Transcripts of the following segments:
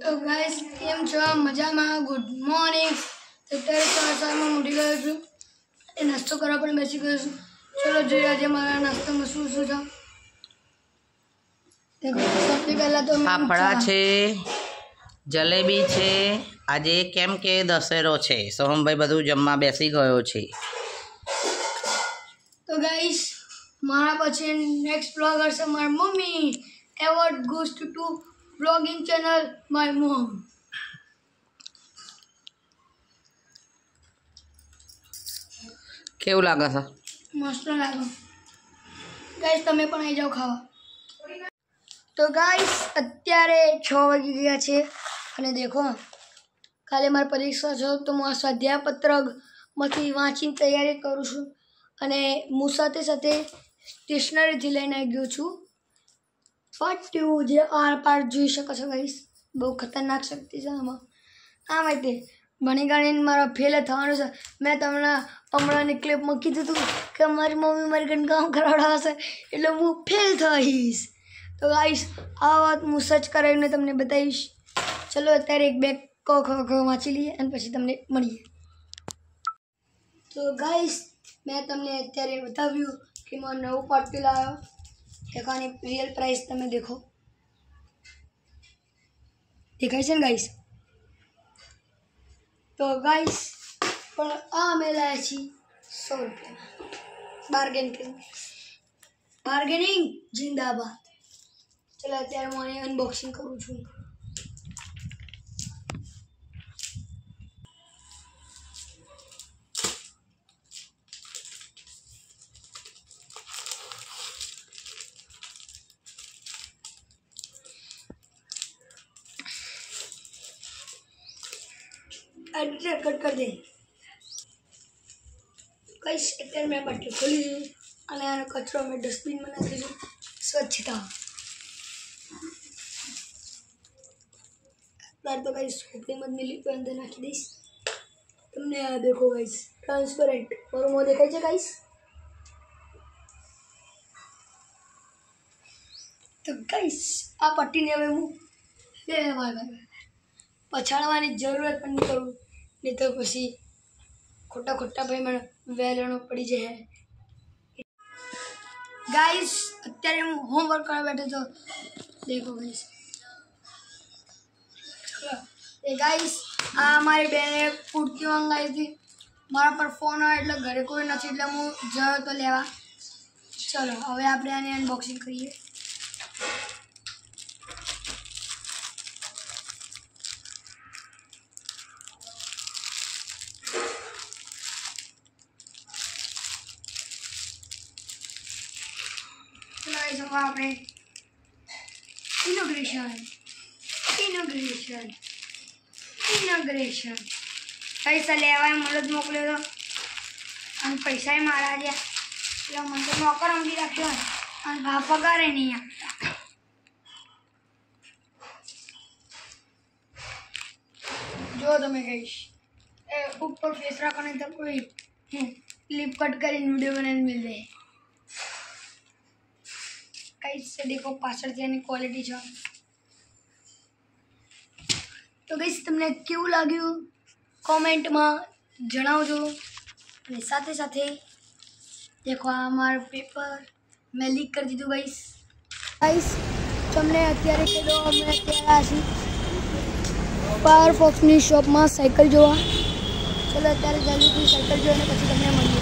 तो गाइस કેમ છો મજામાં ગુડ મોર્નિંગ અત્યારે સવારમાં ઉઠી ગયો છું એ નાસ્તો કરવા પણ બેસી ગયો છું ચલો જોઈએ આજે મારા નાસ્તામાં શું શું છે देखो सबसे पहला तो फाफड़ा छे जलेबी छे आजे केम के दशेरो छे सोहम भाई बधु जमवा बेसी गयो छे। तो गाइस मारा पछी नेक्स्ट ब्लॉगर से मार mummy award goes to blogging channel my mom. केवुं लागे छे? मस्त लागे गाइस तमे पण आई जाओ खावा। तो गाइस अत्यारे 6 वागी गया छे अने देखो काले मारी परीक्षा छे तो मैं स्वाध्याय पत्रक मांथी वांचीने तैयारी करूं छुं अने हूँ साथे साथे स्टेशनरी थी लईने आई गयो छुं पाट्यू जे आर पार जोई शको छो गाइस बहु खतरनाक शक्ति छे आमां आ माटे भणी गणीने मारो फेल थवानो छे। मैं तमने हमણાંની ક્લિપમાં કીધું હતું કે મારી મમ્મી મારી ઘરે કામ કરાવડાવશે એટલે હું ફેલ થઈશ। तो गाइस आ बात हूँ सर्च करावीने तमने बताईश। चलो अत्यारे एक बेग क वाँची लीए अने पछी तमने मळीए। तो गाइस मैं तमने अत्यारे बताव्युं कि मैं नवुं पाट्टू लाव्यो एकानी रियल प्राइस तमे देखो देखाय छे ने गाइस। तो गाइस पण आ अमे लाव्या छीए 100 रुपया बार्गेनिंग जिंदाबाद। चलो अत्यारे मैं अनबॉक्सिंग करूँ छूँ। एडिटर कट कर दे गाइस। अत्यारे मैं बाटली खोली छे अने आनो कचरो मैं डस्टबिन में नाखी छे स्वच्छता। तो गाइस खोपड़ी मत मिली तो अंदर नाखी दईश तमने आ देखो गाइस ट्रांसपेरेंट और मो देखाय छे गाइस। तो गाइस आ पट्टी ने हवे हूँ ले लेवा पछाड़वानी जरूरत पण नहीं करूँ नहीं तो पछी खोटा खोटा भाई मैं वेलणो पड़ी जाए। गाइस अत्यारे हूँ होमवर्क करवा बैठो तो देखो गाइस। चलो गाइस आ मारी बेने कुर्ती मंगाई थी मारा पर फोन आयो એટલે ઘરે કોઈ નથી એટલે હું જયો તો લેવા। चलो હવે આપણે આની અનબોક્સિંગ કરીએ। गाइस अब આપણે इनोग्रेशन पैसा लेवाय मदद मोकल्यो तो अने पैसा मारा दिया એટલે મને તો નોકર સમજી રાખ્યો અને ભા પગારે નહીં આપતા। જો તમે કહીશ એ ઉપર ફેસ રાખો નહીં તો કોઈ ક્લિપ કટ કરીને वीडियो बनाने मिल जाए। गाइस से देखो पाछળ થી એની ક્વોલિટી છે। तो गाइस तमने केवुं लाग्युं कमेंट में जणावजो अने साथे साथे देखो आ मारो पेपर मैं लीक कर दीधुं गाइस। गाइस तमने अत्यारे कहो अमे अत्यारे आशी पावर फॉक्स नी शॉप में साइकल जोवा। चलो अत्यारे जल्दी साइकल जोईने पछी तमने मळीए।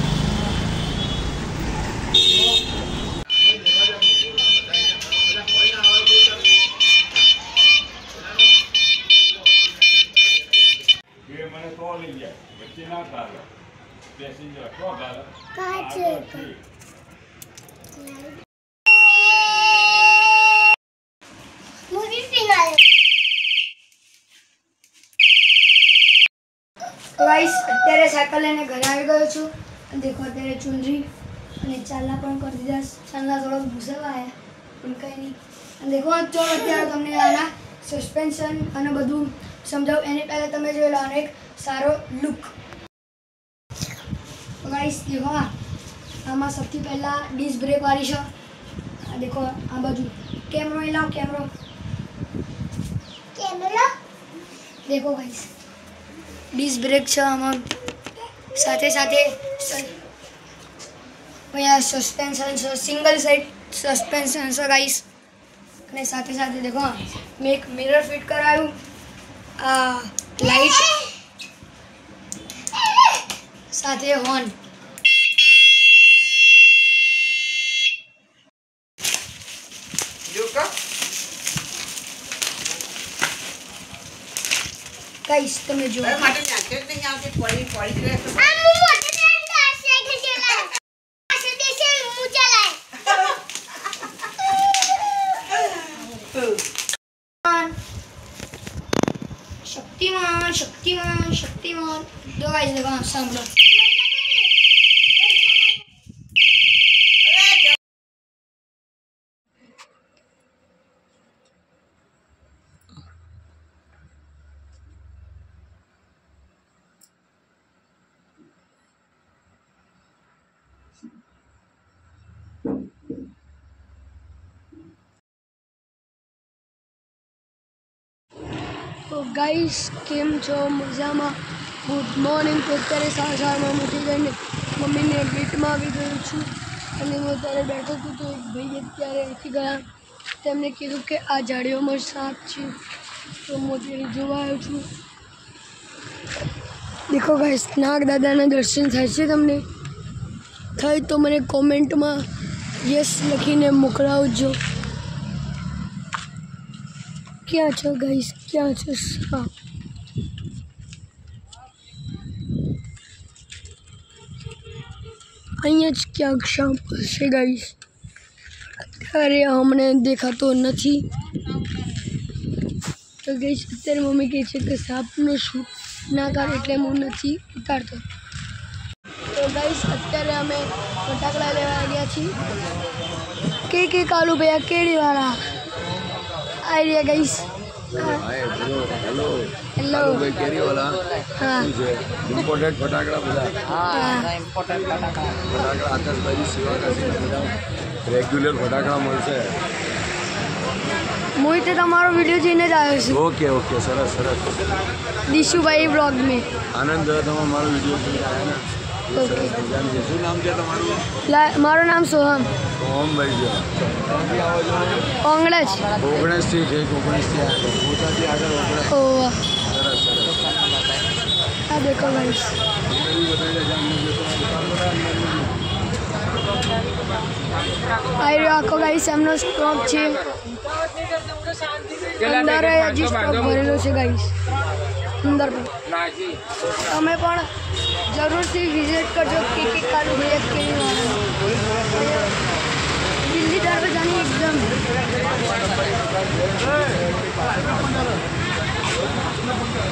गाइस अत्यारे साइकल लईने घरे आई गयो छुं अने देखो अत्यारे चुनरी अने चाला पण कर दीधा। चाला थोड़ा भूसावा आया पण कई नहीं अने देखो चलो अत्यारे तमने आना सस्पेंशन अने बधुं समजाव एनी पहले तमे जोई लो एक सारो लुक। गाइस देखो आमां सबथी पहला डिस्क ब्रेक वाली छे देखो आ बाजू कैमरो लाओ कैमरो देखो गाइस डिस्क ब्रेक છે આમાં સાથે સાથે भैया सस्पेंशन છે સિંગલ સાइड સસ્પેન્શન છે ગાइस અને સાથે સાથે देखो मैं एक मिरर फिट कराયું आ लाइट સાથે હોર્न गाइस તમે જો માટે નાચે જ નહીં આવતી પડી પડી રહે તો આ મુ મોટે ટ્રેન આ સાયકલ ચલાય આ દેશે મુ ચલાય शक्तिमान शक्तिमान शक्तिमान दो गाइस देखो सांभळो तो गाइस केम छो मजामा गुड मॉर्निंग तो અત્યારે સવારમાં ઉઠી ગઈને મમ્મીને ગેટમાં આવી ગયું છું અને હું અત્યારે બેઠો હતો તો એક ભાઈ અત્યારે અહીંથી ગયા તેમણે કીધું કે આ ઝાડીઓમાં સાપ છે તો હું અત્યારે જોવા આવ્યો છું દેખો ગાઈસ નાગ દાદાના દર્શન થાય છે તમને થાય તો મને કોમેન્ટમાં યસ લખીને મોકલાવજો क्या छो गाइस क्या छो साप અહીંયા જ ક્યાંક સાપ હશે ગાઈસ અત્યારે અમને દેખાતો નથી તો ગાઈસ અત્યારે મમ્મી કહે છે કે સાપનો શૂટ ના કર એટલે હું નથી ઉતારતો તો ગાઈસ અત્યારે અમે ફટાકડા લેવા ગયા છીએ કે કાલુ ભૈયા કેડીવાળા आइडिया गाइस हेलो हेलो भाई केरी वाला हाँ इम्पोर्टेड फटाकड़ा બધા હા ઇમ્પોર્ટન્ટ ફટાકડા ફટાકડા આતશબાજી સિવા કાશી બધા રેગ્યુલર ફટાકડા મળશે મોહિતે તમારો વિડિયો જોઈને જ આવ્યો છું ઓકે ઓકે સરસ સરસ દિશુભાઈ વ્લોગ में આનંદ થયો તમારો વિડીયો જોઈને આવ્યા ને ઓકે મજાની. શું નામ છે તમારું? મારું નામ સોહમ સોહમભાઈ છે. ક્યાંથી આવો છો? ઓંગળજ 19 થી ઠેક 19 થી આગળ પોતાથી આગળ ઓગણસ. ओ સરસ સરસ આ દેખો ગાઈસ ઇન્ટરવ્યુ બતાવી દેજો અમને જે આ રહ્યો આખો ગાઈસ એમનો સ્ટોક છે અંદર હજી સ્ટોક ભરેલો છે ગાઈસ અંદર પણ તમે પણ જરૂરથી વિઝિટ કરજો કે કાલુ ભૈયા કેવી દિલ્હી દરવાજાની એકદમ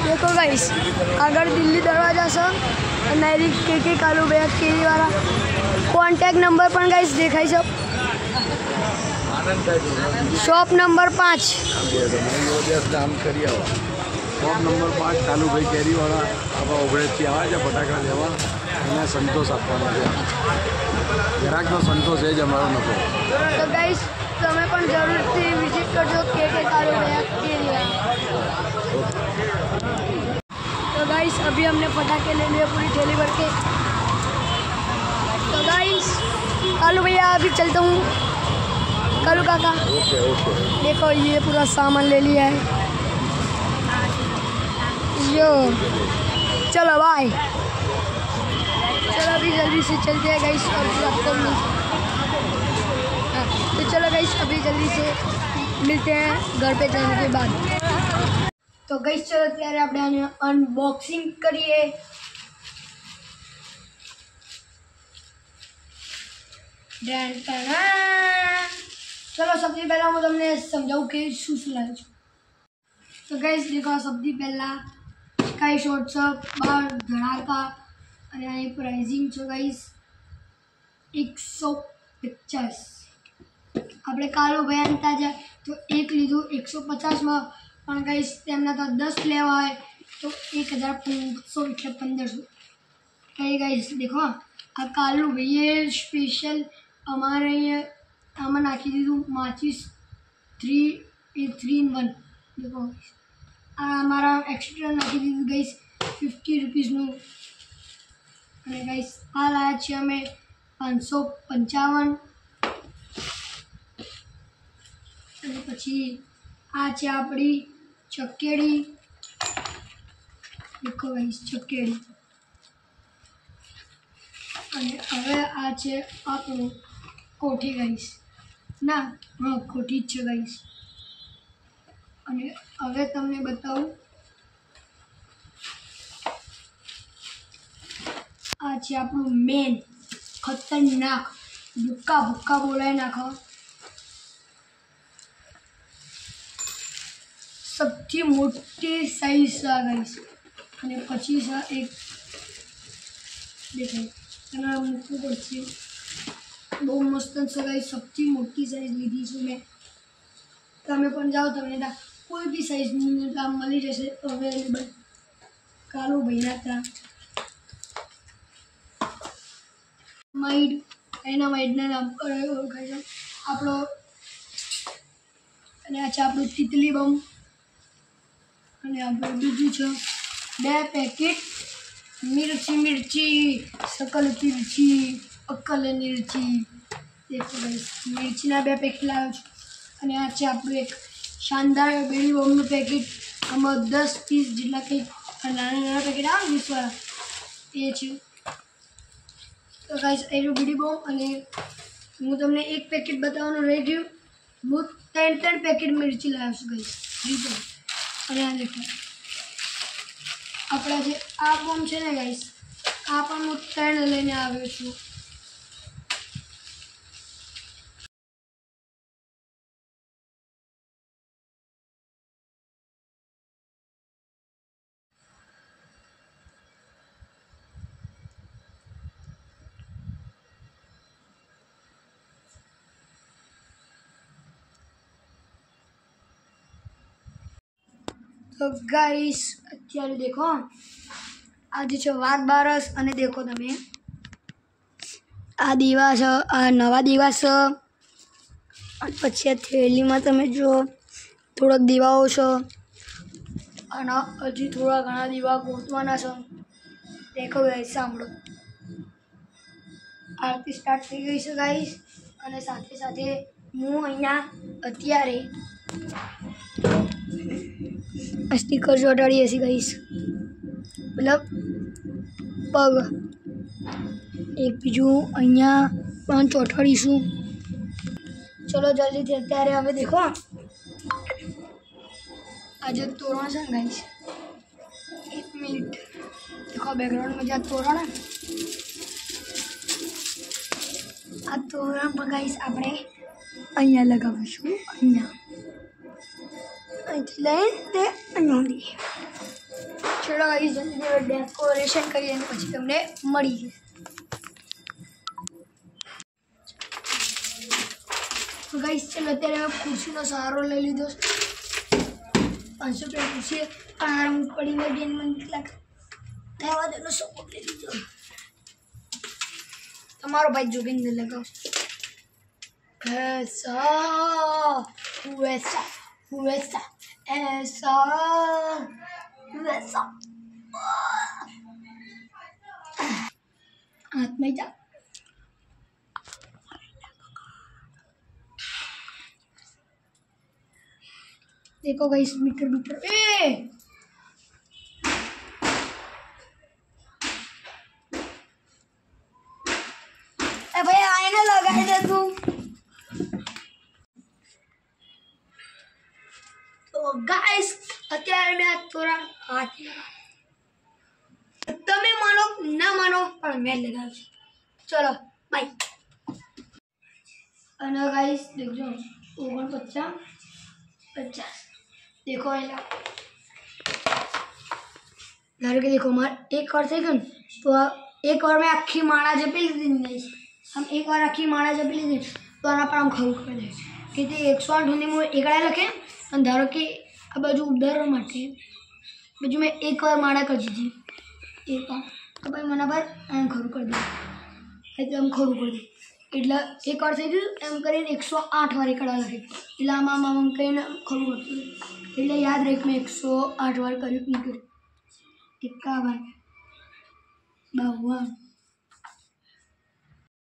देखो गाइस अगर दिल्ली दरवाजा से अमेरिक के कालू भैया केरी वाला कॉन्टेक्ट नंबर पर गाइस देखाई सब शॉप नंबर 5 કામ કરી આવો. શોપ નંબર 5 કાલુભાઈ કેરીવાળા આપણા ઓગણેસથી આવે છે ફટાકડા લેવા અને સંતોષ આપવાનો છે. ગ્રાહકનો સંતોષ એ જ અમારો નફો. तो गाइस તમે પણ જરૂરથી વિઝિટ કરજો કે કાલू भैया केरी वाला तो गाइस अभी हमने पटाखे ले लिए पूरी थैली भर के तो गाइस कालू भैया अभी चलता हूँ कालू काका ઓકે ઓકે देखो ये पूरा सामान ले लिया है यो चलो बाय चलो अभी जल्दी से चलते हैं गाइस और फिर आपको हाँ, तो चलो गाइस अभी जल्दी से मिलते हैं घर पे जाने के बाद तो गाइस चलो ત્યારે આપણે આને અનબોક્સિંગ કરીએ चलो सबसे पहला હું તમને સમજાવું કે શું શું લાવ્યો છું તો ગાઈસ देखो સૌથી પહેલા સ્કાય શોટ છે 12 ધડાકા અને આની પ્રાઇસિંગ છે ગાઈસ 150 આપણે કાલુ ભૈયા તાજા તો એક લીધું 150 માં પણ ગાઈસ તેમના તો 10 લેવા હોય તો 1500 એટલે 1500 कहीं गाइस देखो आ कालू भैया स्पेशल हमारे ये आमन आखी दीदू माचिस 3 in 1 देखो આ મારા એક્સ્ટ્રા નાખી દીધું ગાઈસ 50 રૂપીસનું. અને ગાઈસ આ લાયા છીએ અમે 555. અને પછી આ છે આપણી ચકેડી. દેખો ગાઈસ ચકેડી. અને હવે આ છે આપણું કોઠી ગાઈસ. ના હા કોઠી જ છે ગાઈસ. અને હવે તમને બતાવું આ છે આપણું મેન ખતરનાક ભૂક્કા ભૂક્કા બોલાવી નાખો સૌથી મોટી સાઈઝ છે ગાઈસ. અને પછી છે એક દેખાય એના મૂકવું પડશે. બહુ મસ્ત છે ગાઈસ. સૌથી મોટી સાઈઝ લીધી છું મેં. તમે પણ જાઓ તમને ત્યાં કોઈ બી સાઈઝનું કામ મળી જશે અવેલેબલ કાલુભાઈના ત્યાં. માઇડ એના માઇડના નામ પર ઓળખાય છે આપણો. અને આ છે આપણું તિતલી બમ. અને આપણું બીજું છે 2 પેકેટ મિર્ચી સકલ તિરચી અક્કલ મિર્ચી. દેખો ગાઈસ મિર્ચીના 2 પેકેટ લાવ્યો છું. અને આ છે આપણું એક શાનદાર બીડી બોમ્બનું પેકેટ. આમાં 10 પીસ જેટલા કંઈક નાના પેકેટ આવે 20વાળા એ છે. તો ગાઈસ એનું બીડી બોમ્બ. અને હું તમને એક પેકેટ બતાવવાનું રહી ગયું. હું 3 પેકેટ મિર્ચી લાવ્યો છું ગાઈસ. અને આ દેખો આપણા જે આ બોમ્બ છે ને ગાઈસ આ પણ હું 3 લઈને આવ્યો છું. તો ગાઈસ અત્યારે દેખો આજે છે વાત બારસ. અને દેખો તમે આ દીવા છે આ નવા દીવા છે. અને પછી આ થેલીમાં તમે જો થોડાક દીવાઓ છે. અને હજી થોડા ઘણા દીવા ગોતવાના છે. દેખો ગાઈસ સાંભળો આરતી સ્ટાર્ટ થઈ ગઈ છે ગાઈસ. અને સાથે સાથે હું અહીંયા અત્યારે સ્ટીકર ચોંટાડીએ છીએ ગાઈસ. મતલબ પગ એક બીજું અહીંયા પણ ચોંટાડીશું. ચલો જલ્દીથી અત્યારે હવે દેખો આજે તોરણ છે ને ગાઈસ. 1 મિનિટ દેખો બેકગ્રાઉન્ડમાં જ્યાં તોરણ આ તોરણ પણ ગાઈસ આપણે અહીંયા લગાવીશું. અહીંથી લઈને તે અહીંયા સુધી. ચલો ગાઈસ જલ્દી ડેકોરેશન કરીએ અને પછી તમને મળીએ. ગાઈસ ચલો અત્યારે મેં ખુરશીનો સહારો લઈ લીધો. 500 રૂપિયા ખુરશી પણ પડીને બેન મને કેટલાક થવા તેનો સપોર્ટ લઈ લીધો. તમારો ભાઈ જોગિંદર લગાવ. Huesa. हाथ में जा देखो गाइस मीटर ए भाई आईना लगा दे तू. तो गाइस અત્યારે મેં થોડા હાથ તમે માનો ના માનો પણ મેં લગાવ્યું. ચલો બાય. અને ગાઈસ દેખજો 49 देखो एला ધારો કે देखो માર એક વાર થઈ ગયું તો એક વાર મેં આખી માળા જપી લીધી નહીં. આમ એક વાર આખી માળા જપી લીધી તો આના પર આમ ખરું કરી દે કે તે 108 સુધી હું એકડા લખે. અને ધારો કે આ બાજુ ઉડાડવા માટે બીજું મેં એક વાર માળા કરી દીધી. એક વાર તો ભાઈ મને પર આમ ખરું કરી દે એટલે આમ ખરું કરી દે એટલે એક વાર થઈ ગયું એમ કરીને 108 વાર એકડા લખે એટલે આમ કહીને ખરું કરતું. એટલે યાદ રાખ મેં 108 વાર કર્યું નહીં કર્યું 51 52